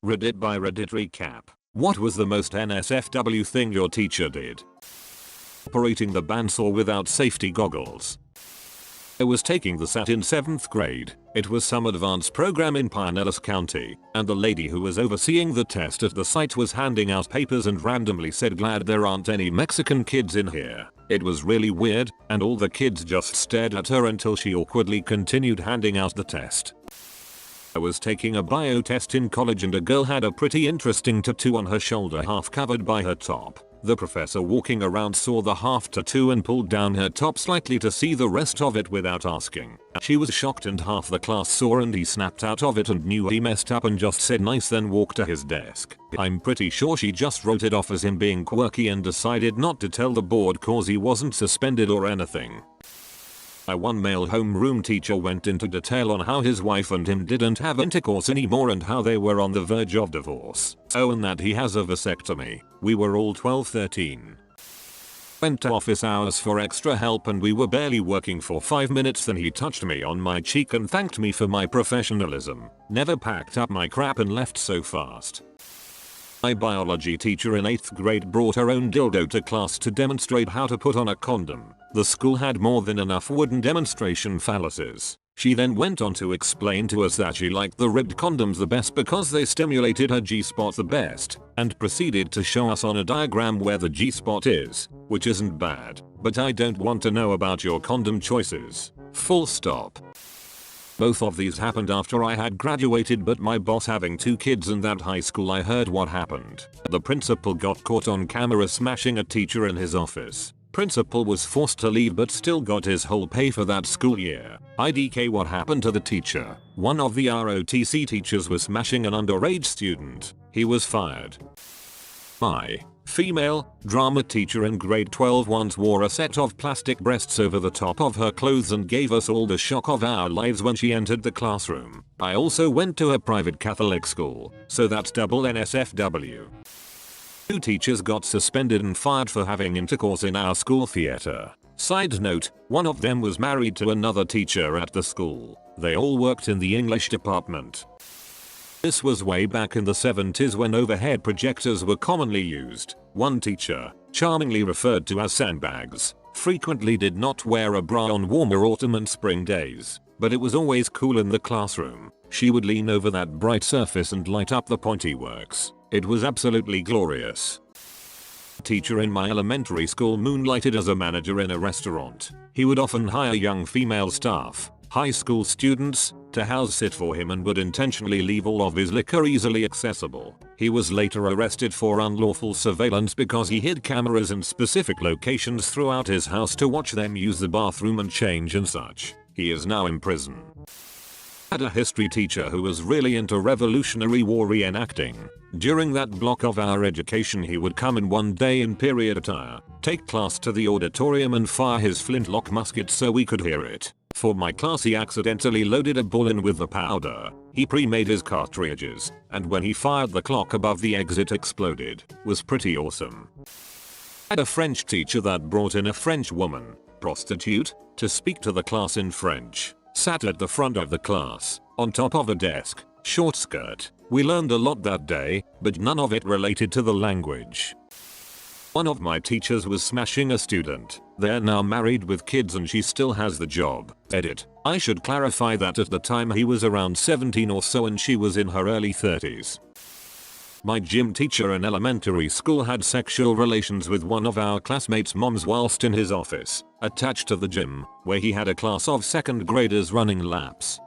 Reddit by Reddit recap. What was the most NSFW thing your teacher did? Operating the bandsaw without safety goggles. I was taking the SAT in 7th grade. It was some advanced program in Pinellas County, and the lady who was overseeing the test at the site was handing out papers and randomly said, "Glad there aren't any Mexican kids in here." It was really weird, and all the kids just stared at her until she awkwardly continued handing out the test. I was taking a bio test in college and a girl had a pretty interesting tattoo on her shoulder, half covered by her top. The professor walking around saw the half tattoo and pulled down her top slightly to see the rest of it without asking. She was shocked and half the class saw, and he snapped out of it and knew he messed up and just said nice, then walked to his desk. I'm pretty sure she just wrote it off as him being quirky and decided not to tell the board cause he wasn't suspended or anything. My one male homeroom teacher went into detail on how his wife and him didn't have intercourse anymore and how they were on the verge of divorce. Oh, and that he has a vasectomy. We were all 12-13. Went to office hours for extra help and we were barely working for 5 minutes, then he touched me on my cheek and thanked me for my professionalism. Never packed up my crap and left so fast. My biology teacher in 8th grade brought her own dildo to class to demonstrate how to put on a condom. The school had more than enough wooden demonstration phalluses. She then went on to explain to us that she liked the ribbed condoms the best because they stimulated her G-spot the best, and proceeded to show us on a diagram where the G-spot is, which isn't bad, but I don't want to know about your condom choices. Full stop. Both of these happened after I had graduated, but my boss having 2 kids in that high school, I heard what happened. The principal got caught on camera smashing a teacher in his office. Principal was forced to leave but still got his whole pay for that school year. IDK, what happened to the teacher? One of the ROTC teachers was smashing an underage student. He was fired. My female drama teacher in grade 12 once wore a set of plastic breasts over the top of her clothes and gave us all the shock of our lives when she entered the classroom. I also went to a private Catholic school, so that's double NSFW. 2 teachers got suspended and fired for having intercourse in our school theater. Side note, one of them was married to another teacher at the school. They all worked in the English department. This was way back in the 70s when overhead projectors were commonly used. One teacher, charmingly referred to as sandbags, frequently did not wear a bra on warmer autumn and spring days, but it was always cool in the classroom. She would lean over that bright surface and light up the pointy works. It was absolutely glorious. A teacher in my elementary school moonlighted as a manager in a restaurant. He would often hire young female staff, high school students, to house sit for him and would intentionally leave all of his liquor easily accessible. He was later arrested for unlawful surveillance because he hid cameras in specific locations throughout his house to watch them use the bathroom and change and such. He is now in prison. Had a history teacher who was really into Revolutionary War reenacting. During that block of our education, he would come in one day in period attire, take class to the auditorium and fire his flintlock musket so we could hear it. For my class, he accidentally loaded a ball in with the powder. He pre-made his cartridges, and when he fired, the clock above the exit exploded. Was pretty awesome. Had a French teacher that brought in a French woman, prostitute, to speak to the class in French. Sat at the front of the class, on top of a desk, short skirt. We learned a lot that day, but none of it related to the language. One of my teachers was smashing a student. They're now married with kids and she still has the job. Edit. I should clarify that at the time he was around 17 or so and she was in her early 30s. My gym teacher in elementary school had sexual relations with one of our classmates' moms whilst in his office, attached to the gym, where he had a class of 2nd graders running laps.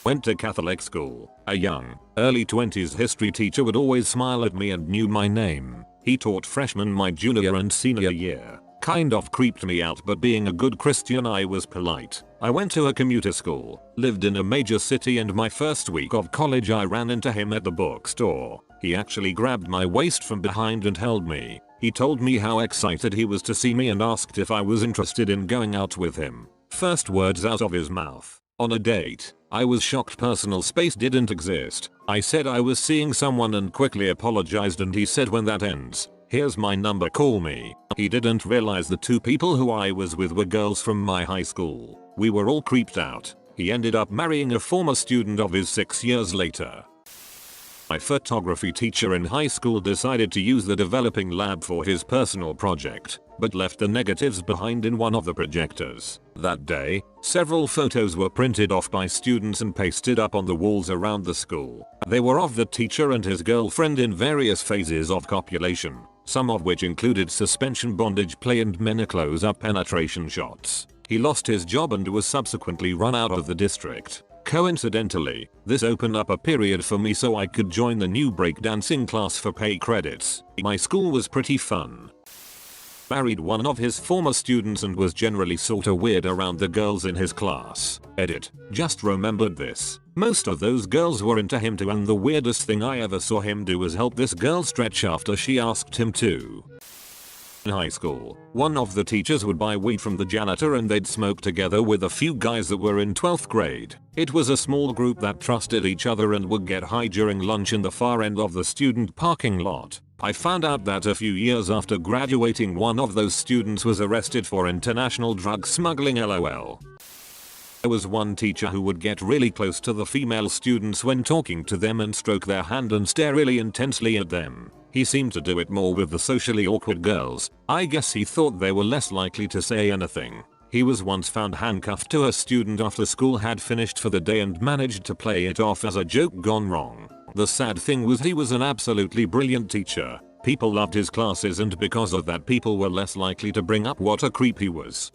Went to Catholic school. A young, early 20s history teacher would always smile at me and knew my name. He taught freshmen my junior and senior year. Kind of creeped me out, but being a good Christian I was polite. I went to a commuter school, lived in a major city, and my first week of college I ran into him at the bookstore. He actually grabbed my waist from behind and held me. He told me how excited he was to see me and asked if I was interested in going out with him. First words out of his mouth. On a date. I was shocked personal space didn't exist. I said I was seeing someone and quickly apologized, and he said, "When that ends, here's my number, call me." He didn't realize the 2 people who I was with were girls from my high school. We were all creeped out. He ended up marrying a former student of his 6 years later. My photography teacher in high school decided to use the developing lab for his personal project, but left the negatives behind in one of the projectors. That day, several photos were printed off by students and pasted up on the walls around the school. They were of the teacher and his girlfriend in various phases of copulation, some of which included suspension bondage play and many close-up penetration shots. He lost his job and was subsequently run out of the district. Coincidentally, this opened up a period for me so I could join the new breakdancing class for pay credits. My school was pretty fun. Married one of his former students and was generally sorta weird around the girls in his class. Edit. Just remembered this. Most of those girls were into him too, and the weirdest thing I ever saw him do was help this girl stretch after she asked him to. In high school, one of the teachers would buy weed from the janitor and they'd smoke together with a few guys that were in 12th grade. It was a small group that trusted each other and would get high during lunch in the far end of the student parking lot. I found out that a few years after graduating, one of those students was arrested for international drug smuggling. LOL. There was one teacher who would get really close to the female students when talking to them and stroke their hand and stare really intensely at them. He seemed to do it more with the socially awkward girls. I guess he thought they were less likely to say anything. He was once found handcuffed to a student after school had finished for the day and managed to play it off as a joke gone wrong. The sad thing was he was an absolutely brilliant teacher. People loved his classes, and because of that people were less likely to bring up what a creep he was.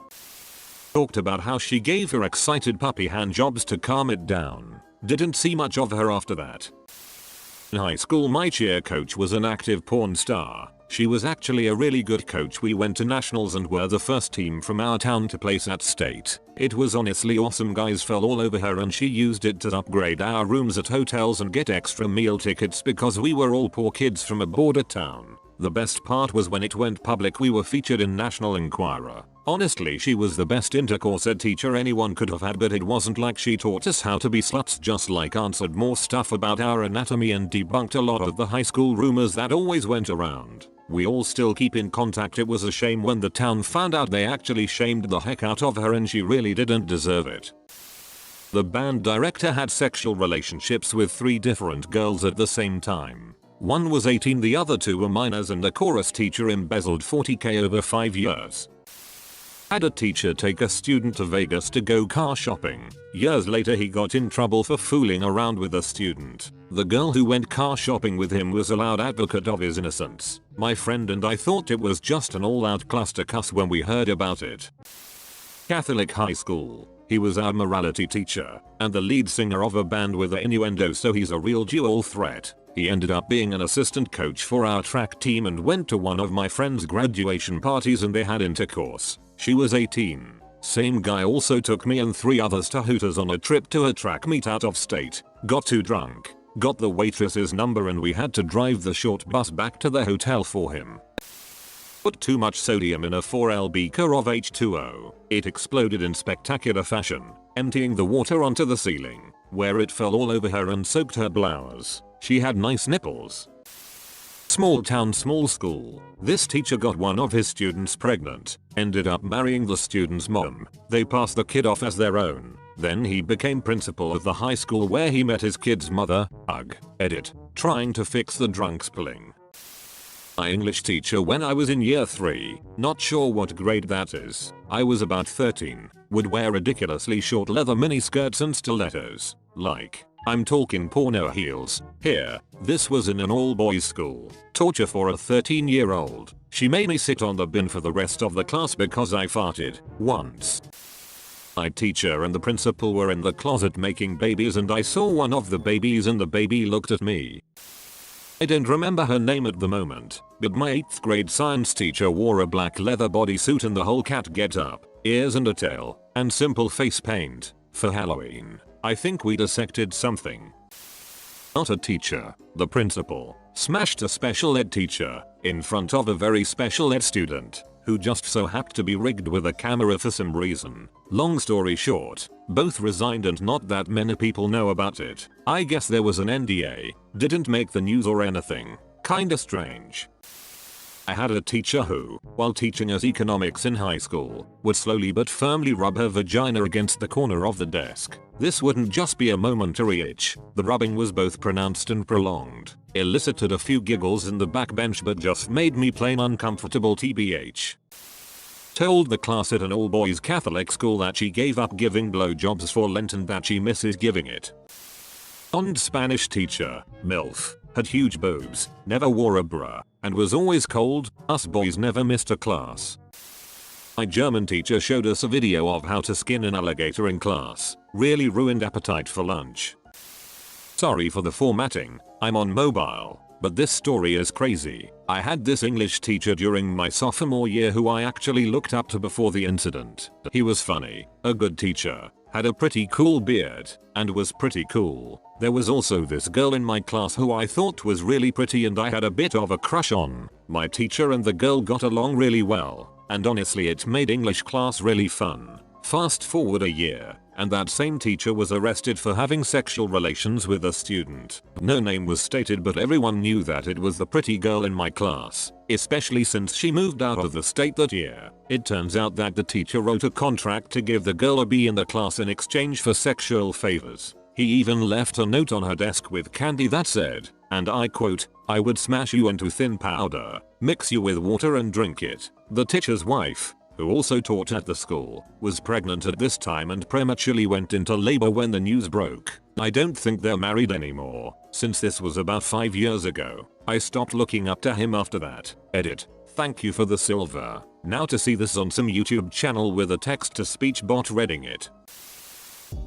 Talked about how she gave her excited puppy handjobs to calm it down. Didn't see much of her after that. In high school, my cheer coach was an active porn star. She was actually a really good coach. We went to nationals and were the first team from our town to place at state. It was honestly awesome. Guys fell all over her and she used it to upgrade our rooms at hotels and get extra meal tickets because we were all poor kids from a border town. The best part was when it went public we were featured in National Enquirer. Honestly, she was the best intercourse ed teacher anyone could have had, but it wasn't like she taught us how to be sluts, just like answered more stuff about our anatomy and debunked a lot of the high school rumors that always went around. We all still keep in contact. It was a shame when the town found out. They actually shamed the heck out of her and she really didn't deserve it. The band director had sexual relationships with 3 different girls at the same time. One was 18, the other 2 were minors, and the chorus teacher embezzled $40,000 over 5 years. Had a teacher take a student to Vegas to go car shopping. Years later he got in trouble for fooling around with a student. The girl who went car shopping with him was a loud advocate of his innocence. My friend and I thought it was just an all-out cluster cuss when we heard about it. Catholic high school. He was our morality teacher and the lead singer of a band with an innuendo, so he's a real dual threat. He ended up being an assistant coach for our track team and went to one of my friend's graduation parties and they had intercourse. She was 18. Same guy also took me and 3 others to Hooters on a trip to a track meet out of state. Got too drunk, got the waitress's number, and we had to drive the short bus back to the hotel for him. Put too much sodium in a 4L beaker of H2O. It exploded in spectacular fashion, emptying the water onto the ceiling, where it fell all over her and soaked her blouse. She had nice nipples. Small town, small school. This teacher got one of his students pregnant, ended up marrying the student's mom. They passed the kid off as their own. Then he became principal of the high school where he met his kid's mother. Ugh. Edit. Trying to fix the drunk spilling. My English teacher when I was in year 3, not sure what grade that is. I was about 13, would wear ridiculously short leather miniskirts and stilettos. Like, I'm talking porno heels. Here, this was in an all-boys school. Torture for a 13-year-old. She made me sit on the bin for the rest of the class because I farted once. My teacher and the principal were in the closet making babies and I saw one of the babies and the baby looked at me. I don't remember her name at the moment, but my 8th grade science teacher wore a black leather bodysuit and the whole cat get-up, ears and a tail, and simple face paint, for Halloween. I think we dissected something. Not a teacher, the principal, smashed a special ed teacher in front of a very special ed student who just so happened to be rigged with a camera for some reason. Long story short, both resigned and not that many people know about it. I guess there was an NDA, didn't make the news or anything. Kinda strange. I had a teacher who, while teaching us economics in high school, would slowly but firmly rub her vagina against the corner of the desk. This wouldn't just be a momentary itch, the rubbing was both pronounced and prolonged, elicited a few giggles in the backbench but just made me plain uncomfortable tbh. Told the class at an all-boys Catholic school that she gave up giving blowjobs for Lent and that she misses giving it. Blonde Spanish teacher, MILF, had huge boobs, never wore a bra, and was always cold. Us boys never missed a class. My German teacher showed us a video of how to skin an alligator in class. Really ruined appetite for lunch. Sorry for the formatting, I'm on mobile, but this story is crazy. I had this English teacher during my sophomore year who I actually looked up to before the incident. He was funny, a good teacher, had a pretty cool beard, and was pretty cool. There was also this girl in my class who I thought was really pretty and I had a bit of a crush on. My teacher and the girl got along really well, and honestly it made English class really fun. Fast forward a year, and that same teacher was arrested for having sexual relations with a student. No name was stated but everyone knew that it was the pretty girl in my class, especially since she moved out of the state that year. It turns out that the teacher wrote a contract to give the girl a B in the class in exchange for sexual favors. He even left a note on her desk with candy that said, and I quote, "I would smash you into thin powder, mix you with water and drink it." The teacher's wife, who also taught at the school, was pregnant at this time and prematurely went into labor when the news broke. I don't think they're married anymore, since this was about 5 years ago. I stopped looking up to him after that. Edit. Thank you for the silver. Now to see this on some YouTube channel with a text-to-speech bot reading it.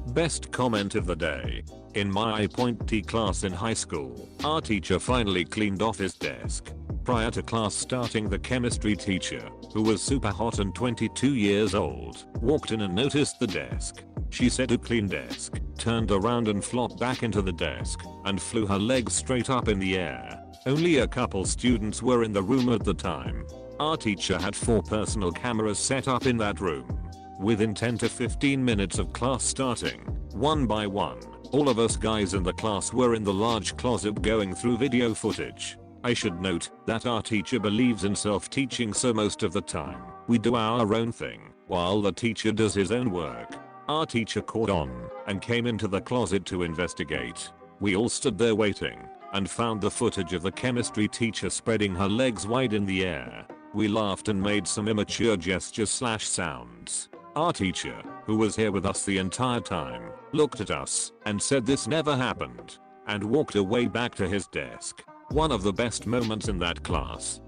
Best comment of the day. In my I.T class in high school, our teacher finally cleaned off his desk. Prior to class starting, the chemistry teacher, who was super hot and 22 years old, walked in and noticed the desk. She said a clean desk, turned around and flopped back into the desk, and flew her legs straight up in the air. Only a couple students were in the room at the time. Our teacher had 4 personal cameras set up in that room. Within 10 to 15 minutes of class starting, one by one, all of us guys in the class were in the large closet going through video footage. I should note that our teacher believes in self-teaching, so most of the time, we do our own thing, while the teacher does his own work. Our teacher caught on, and came into the closet to investigate. We all stood there waiting, and found the footage of the chemistry teacher spreading her legs wide in the air. We laughed and made some immature gestures/sounds. Our teacher, who was here with us the entire time, looked at us and said this never happened, and walked away back to his desk. One of the best moments in that class.